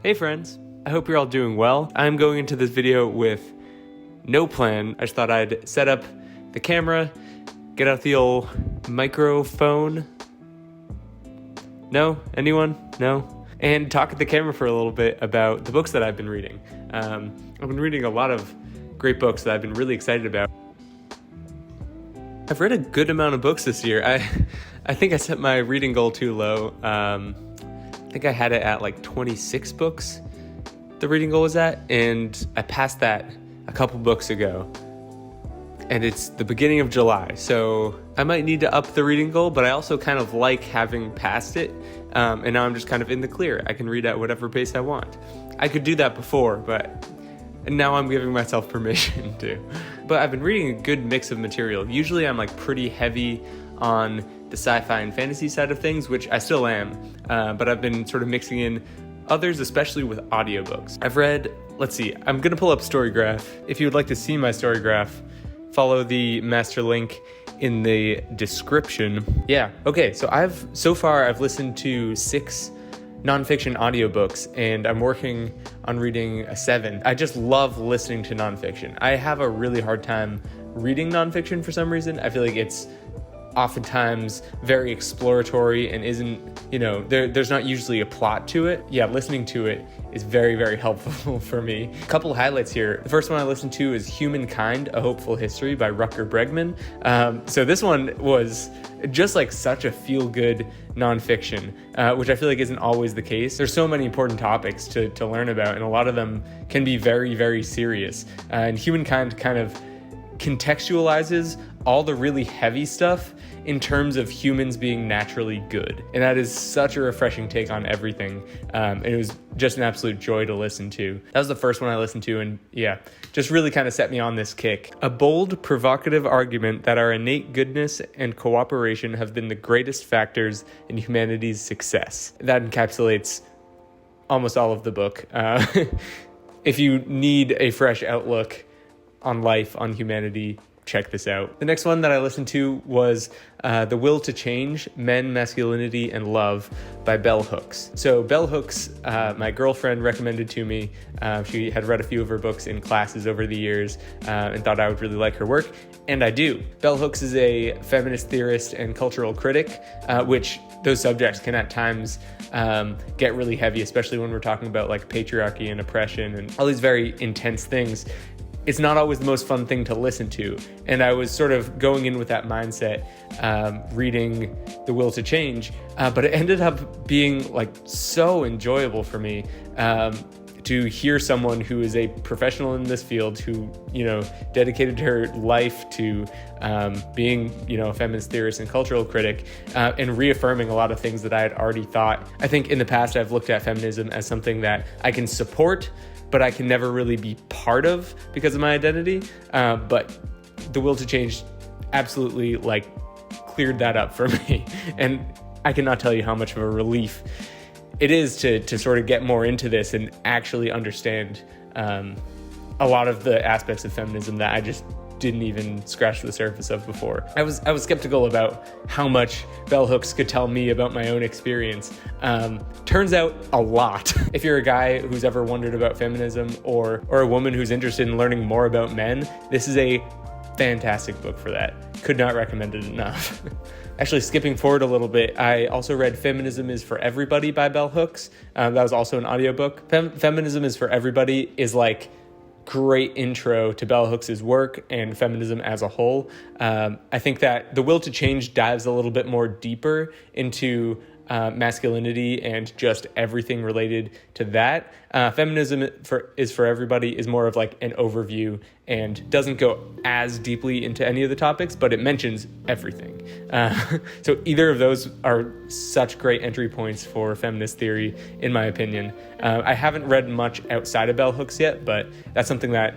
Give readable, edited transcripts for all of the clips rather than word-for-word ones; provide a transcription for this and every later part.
Hey friends, I hope you're all doing well. I'm going into this video with no plan. I just thought I'd set up the camera, get out the old microphone. No? Anyone? No? And talk at the camera for a little bit about the books that I've been reading. I've been reading a lot of great books that I've been really excited about. I've read a good amount of books this year. I think I set my reading goal too low. I think I had it at like 26 books, the reading goal was at, and I passed that a couple books ago. And it's the beginning of July, so I might need to up the reading goal, but I also kind of like having passed it, and now I'm just kind of in the clear. I can read at whatever pace I want. I could do that before, but now I'm giving myself permission to. But I've been reading a good mix of material. Usually I'm like pretty heavy on the sci-fi and fantasy side of things, which I still am, but I've been sort of mixing in others, especially with audiobooks. I've read, let's see, I'm gonna pull up Storygraph. If you would like to see my Storygraph, follow the master link in the description. Yeah, okay, so far I've listened to 6 nonfiction audiobooks, and I'm working on reading a 7th. I just love listening to nonfiction. I have a really hard time reading nonfiction for some reason. I feel like it's oftentimes very exploratory and isn't, there's not usually a plot to it. Yeah, listening to it is very, very helpful for me. A couple highlights here. The first one I listened to is Humankind, A Hopeful History by Rutger Bregman. So this one was just like such a feel-good nonfiction, which I feel like isn't always the case. There's so many important topics to learn about, and a lot of them can be very, very serious. And Humankind kind of contextualizes all the really heavy stuff in terms of humans being naturally good. And that is such a refreshing take on everything. And it was just an absolute joy to listen to. That was the first one I listened to, and yeah, just really kind of set me on this kick. A bold, provocative argument that our innate goodness and cooperation have been the greatest factors in humanity's success. That encapsulates almost all of the book. If you need a fresh outlook on life, on humanity, check this out. The next one that I listened to was The Will to Change, Men, Masculinity, and Love by Bell Hooks. So Bell Hooks, my girlfriend recommended to me. She had read a few of her books in classes over the years and thought I would really like her work, and I do. Bell Hooks is a feminist theorist and cultural critic, which those subjects can at times get really heavy, especially when we're talking about like patriarchy and oppression and all these very intense things. It's not always the most fun thing to listen to. And I was sort of going in with that mindset, reading The Will to Change, but it ended up being like so enjoyable for me to hear someone who is a professional in this field who, dedicated her life to being, a feminist theorist and cultural critic, and reaffirming a lot of things that I had already thought. I think in the past I've looked at feminism as something that I can support, but I can never really be part of because of my identity. But The Will to Change absolutely cleared that up for me. And I cannot tell you how much of a relief it is to sort of get more into this and actually understand a lot of the aspects of feminism that I just didn't even scratch the surface of before. I was skeptical about how much Bell Hooks could tell me about my own experience. Turns out a lot. If you're a guy who's ever wondered about feminism or a woman who's interested in learning more about men, this is a fantastic book for that. Could not recommend it enough. Actually, skipping forward a little bit, I also read Feminism Is For Everybody by Bell Hooks. That was also an audiobook. Feminism Is For Everybody is like great intro to Bell Hooks' work and feminism as a whole. I think that The Will to Change dives a little bit more deeper into masculinity and just everything related to that. Feminism is for Everybody is more of like an overview and doesn't go as deeply into any of the topics, but it mentions everything. So either of those are such great entry points for feminist theory, in my opinion. I haven't read much outside of Bell Hooks yet, but that's something that,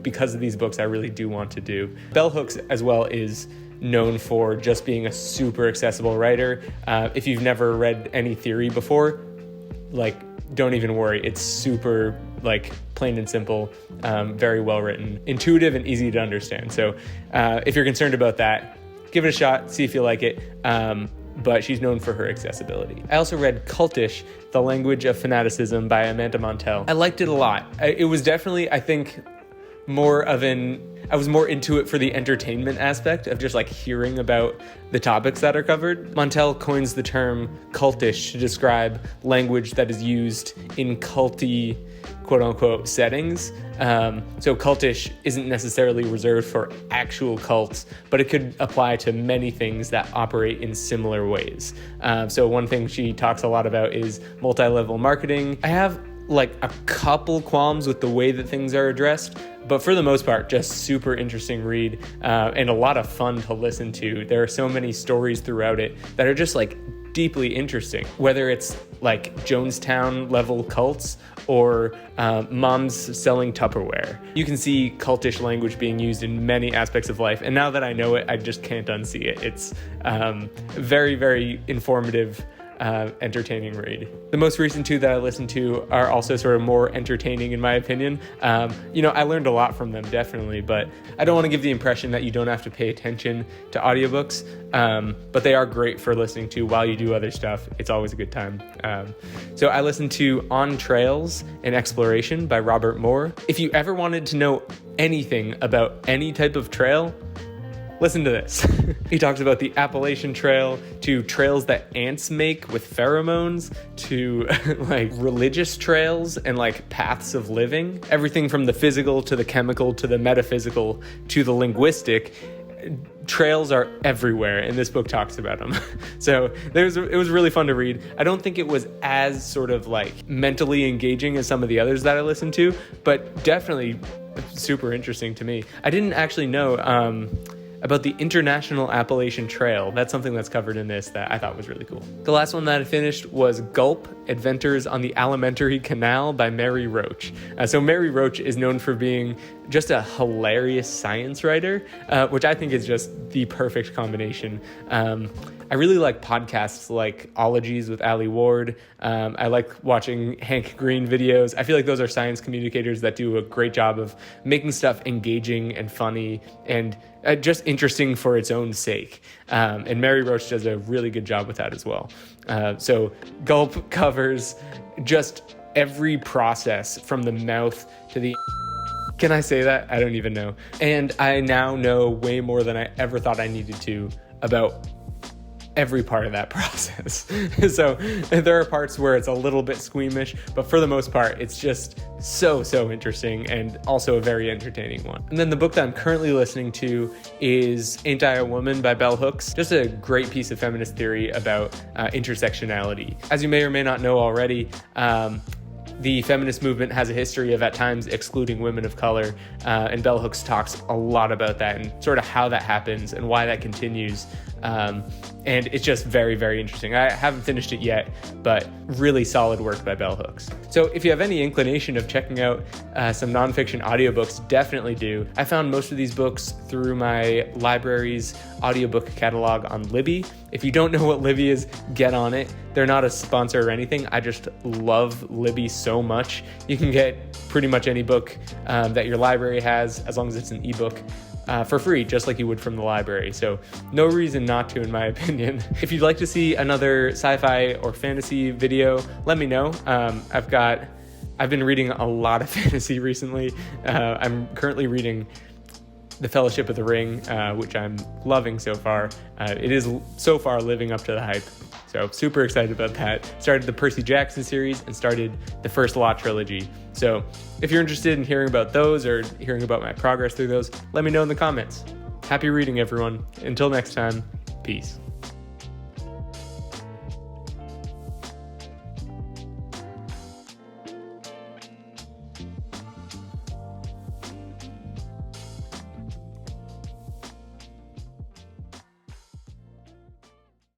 because of these books, I really do want to do. Bell Hooks as well is known for just being a super accessible writer. If you've never read any theory before, don't even worry. It's super plain and simple, very well written, intuitive and easy to understand. So if you're concerned about that, give it a shot, see if you like it. but she's known for her accessibility. I also read Cultish, The Language of Fanaticism by Amanda Montell. I liked it a lot. It was definitely, I think, I was more into it for the entertainment aspect of just like hearing about the topics that are covered. Montell coins the term cultish to describe language that is used in culty, quote unquote, settings. So cultish isn't necessarily reserved for actual cults, but it could apply to many things that operate in similar ways. So one thing she talks a lot about is multi-level marketing. I have like a couple qualms with the way that things are addressed, but for the most part, just super interesting read, and a lot of fun to listen to. There are so many stories throughout it that are just like deeply interesting, whether it's like Jonestown level cults or moms selling Tupperware. You can see cultish language being used in many aspects of life, and now that I know it, I just can't unsee it. It's very, very informative, entertaining read. The most recent two that I listened to are also sort of more entertaining in my opinion. I learned a lot from them, definitely, but I don't want to give the impression that you don't have to pay attention to audiobooks, but they are great for listening to while you do other stuff. It's always a good time. So I listened to On Trails and Exploration by Robert Moore. If you ever wanted to know anything about any type of trail, listen to this. He talks about the Appalachian Trail, to trails that ants make with pheromones, to like religious trails and like paths of living. Everything from the physical to the chemical to the metaphysical to the linguistic. Trails are everywhere, and this book talks about them. So it was really fun to read. I don't think it was as sort of like mentally engaging as some of the others that I listened to, but definitely super interesting to me. I didn't actually know about the International Appalachian Trail. That's something that's covered in this that I thought was really cool. The last one that I finished was Gulp, Adventures on the Alimentary Canal by Mary Roach. So Mary Roach is known for being just a hilarious science writer, which I think is just the perfect combination. I really like podcasts like Ologies with Ali Ward. I like watching Hank Green videos. I feel like those are science communicators that do a great job of making stuff engaging and funny and just interesting for its own sake. And Mary Roach does a really good job with that as well. So Gulp covers just every process from the mouth to the... Can I say that? I don't even know. And I now know way more than I ever thought I needed to about every part of that process. So there are parts where it's a little bit squeamish, but for the most part, it's just so interesting and also a very entertaining one. And then the book that I'm currently listening to is Ain't I a Woman by Bell Hooks. Just a great piece of feminist theory about intersectionality. As you may or may not know already, the feminist movement has a history of at times excluding women of color, and Bell Hooks talks a lot about that and sort of how that happens and why that continues. And it's just very, very interesting. I haven't finished it yet, but really solid work by Bell Hooks. So if you have any inclination of checking out some nonfiction audiobooks, definitely do. I found most of these books through my library's audiobook catalog on Libby. If you don't know what Libby is, get on it. They're not a sponsor or anything. I just love Libby so much. You can get pretty much any book that your library has, as long as it's an ebook, for free, just like you would from the library. So no reason not to, in my opinion. If you'd like to see another sci-fi or fantasy video, let me know. I've been reading a lot of fantasy recently. I'm currently reading The Fellowship of the Ring, which I'm loving so far. It is so far living up to the hype. So super excited about that. Started the Percy Jackson series and started the First Law trilogy. So if you're interested in hearing about those or hearing about my progress through those, let me know in the comments. Happy reading, everyone. Until next time, peace.